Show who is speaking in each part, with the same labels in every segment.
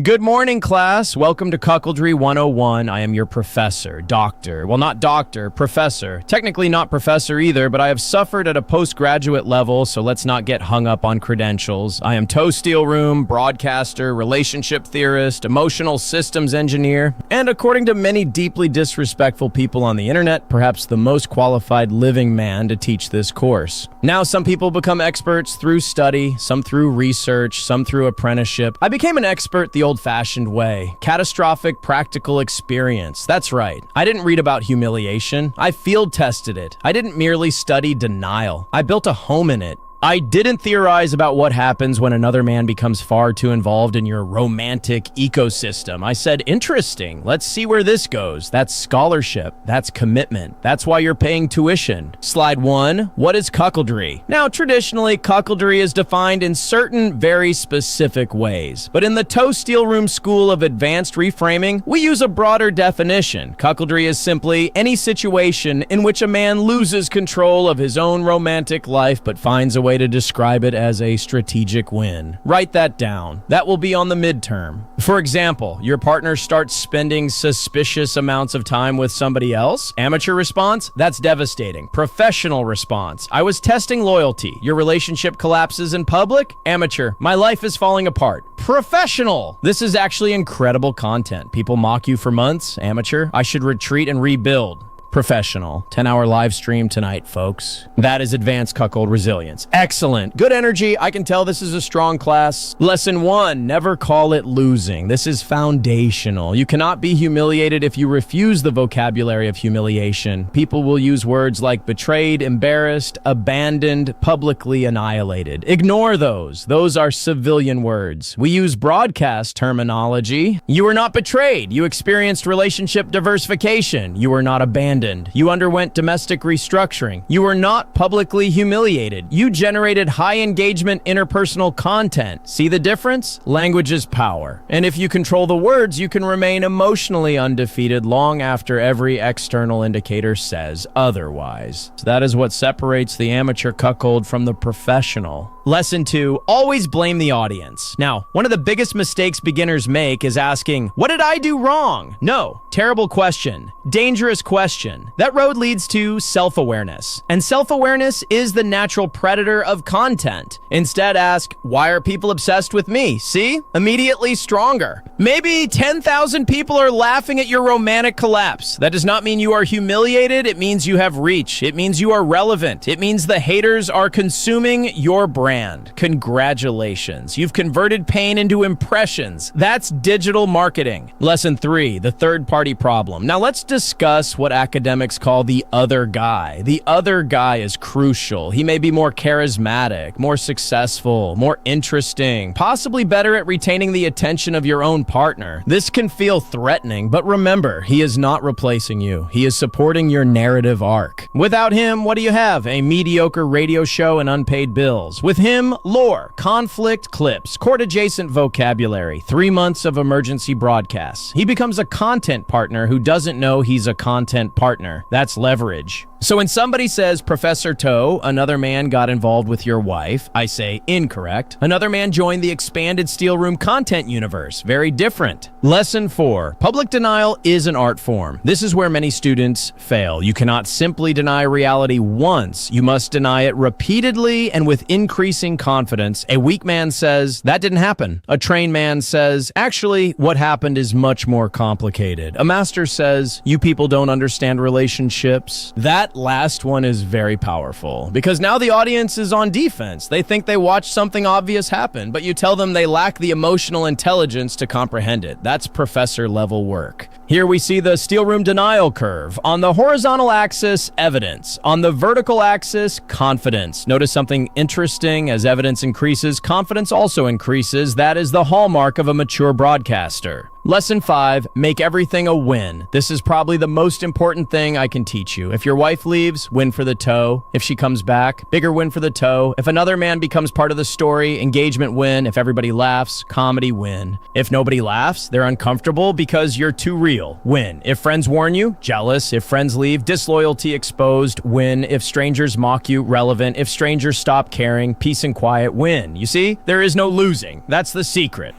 Speaker 1: Good morning, class. Welcome to Cuckoldry 101. I am your professor, doctor. Well, not doctor, professor. Technically not professor either, but I have suffered at a postgraduate level, so let's not get hung up on credentials. I am Steelroom, broadcaster, relationship theorist, emotional systems engineer, and according to many deeply disrespectful people on the internet, perhaps the most qualified living man to teach this course. Now, some people become experts through study, some through research, some through apprenticeship. I became an expert the old-fashioned way. Catastrophic practical experience. That's right. I didn't read about humiliation. I field tested it. I didn't merely study denial. I built a home in it. I didn't theorize about what happens when another man becomes far too involved in your romantic ecosystem. I said, interesting. Let's see where this goes. That's scholarship. That's commitment. That's why you're paying tuition. Slide 1. What is cuckoldry? Now, traditionally, cuckoldry is defined in certain very specific ways. But in the Steelroom School of Advanced Reframing, we use a broader definition. Cuckoldry is simply any situation in which a man loses control of his own romantic life but finds a way to describe it as a strategic win. Write that down. That will be on the midterm. For example, your partner starts spending suspicious amounts of time with somebody else. Amateur response? That's devastating. Professional response? I was testing loyalty. Your relationship collapses in public? Amateur. My life is falling apart. Professional. This is actually incredible content. People mock you for months. Amateur. I should retreat and rebuild. Professional. 10-hour live stream tonight, folks. That is advanced cuckold resilience. Excellent. Good energy. I can tell this is a strong class. Lesson 1, never call it losing. This is foundational. You cannot be humiliated if you refuse the vocabulary of humiliation. People will use words like betrayed, embarrassed, abandoned, publicly annihilated. Ignore those. Those are civilian words. We use broadcast terminology. You were not betrayed. You experienced relationship diversification. You were not abandoned. You underwent domestic restructuring. You were not publicly humiliated. You generated high engagement interpersonal content. See the difference? Language is power. And if you control the words, you can remain emotionally undefeated long after every external indicator says otherwise. So that is what separates the amateur cuckold from the professional. Lesson 2, always blame the audience. Now, one of the biggest mistakes beginners make is asking, what did I do wrong? No, terrible question. Dangerous question. That road leads to self-awareness. And self-awareness is the natural predator of content. Instead, ask, why are people obsessed with me? See? Immediately stronger. Maybe 10,000 people are laughing at your romantic collapse. That does not mean you are humiliated. It means you have reach. It means you are relevant. It means the haters are consuming your brand. Congratulations. You've converted pain into impressions. That's digital marketing. Lesson 3, the third-party problem. Now let's discuss what academics call the other guy. The other guy is crucial. He may be more charismatic, more successful, more interesting, possibly better at retaining the attention of your own partner. This can feel threatening, but remember, he is not replacing you. He is supporting your narrative arc. Without him, what do you have? A mediocre radio show and unpaid bills. With him, lore, conflict clips, court-adjacent vocabulary, 3 months of emergency broadcasts. He becomes a content partner who doesn't know he's a content partner. That's leverage. So when somebody says, Professor Toe, another man got involved with your wife, I say, incorrect. Another man joined the expanded Steelroom content universe. Very different. Lesson 4, public denial is an art form. This is where many students fail. You cannot simply deny reality once. You must deny it repeatedly and with increasing confidence. A weak man says, that didn't happen. A trained man says, actually, what happened is much more complicated. A master says, you people don't understand relationships. That last one is very powerful because now the audience is on defense. They think they watched something obvious happen, but you tell them they lack the emotional intelligence to comprehend it. That's professor level work. Here we see the Steelroom denial curve. On the horizontal axis, evidence. On the vertical axis, confidence. Notice something interesting. As evidence increases, confidence also increases. That is the hallmark of a mature broadcaster. Lesson 5, make everything a win. This is probably the most important thing I can teach you. If your wife leaves, win for the toe. If she comes back, bigger win for the toe. If another man becomes part of the story, engagement win. If everybody laughs, comedy win. If nobody laughs, they're uncomfortable because you're too real, win. If friends warn you, jealous. If friends leave, disloyalty exposed, win. If strangers mock you, relevant. If strangers stop caring, peace and quiet, win. You see, there is no losing. That's the secret.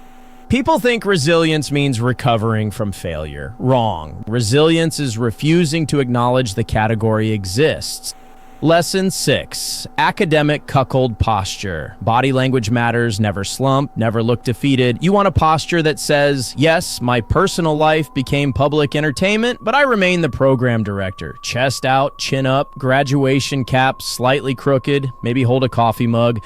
Speaker 1: People think resilience means recovering from failure. Wrong. Resilience is refusing to acknowledge the category exists. Lesson 6. Academic cuckold posture. Body language matters, never slump, never look defeated. You want a posture that says, yes, my personal life became public entertainment, but I remain the program director. Chest out, chin up, graduation cap slightly crooked, maybe hold a coffee mug.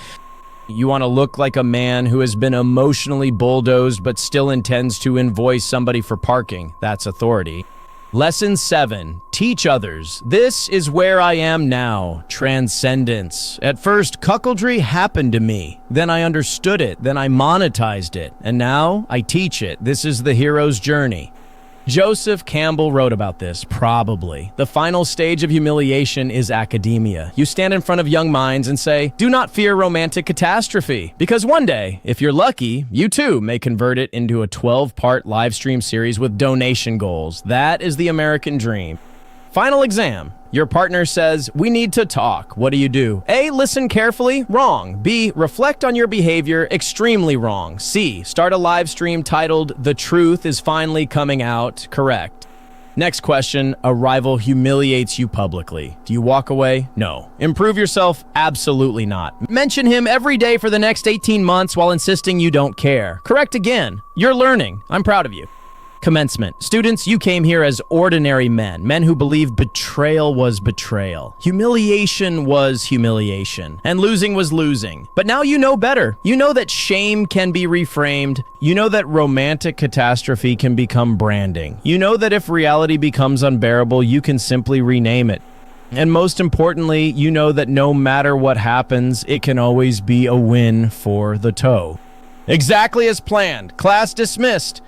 Speaker 1: You want to look like a man who has been emotionally bulldozed but still intends to invoice somebody for parking. That's authority. Lesson 7. Teach others. This is where I am now. Transcendence. At first, cuckoldry happened to me. Then I understood it. Then I monetized it. And now I teach it. This is the hero's journey. Joseph Campbell wrote about this, probably. The final stage of humiliation is academia. You stand in front of young minds and say, do not fear romantic catastrophe. Because one day, if you're lucky, you too may convert it into a 12-part live stream series with donation goals. That is the American dream. Final exam. Your partner says, we need to talk. What do? A, listen carefully. Wrong. B, reflect on your behavior. Extremely wrong. C, start a live stream titled, The Truth is Finally Coming Out. Correct. Next question. A rival humiliates you publicly. Do you walk away? No. Improve yourself? Absolutely not. Mention him every day for the next 18 months while insisting you don't care. Correct again. You're learning. I'm proud of you. Commencement. Students, you came here as ordinary men who believed betrayal was betrayal. Humiliation was humiliation. And losing was losing. But now you know better. You know that shame can be reframed. You know that romantic catastrophe can become branding. You know that if reality becomes unbearable, you can simply rename it. And most importantly, you know that no matter what happens, it can always be a win for the toe. Exactly as planned. Class dismissed.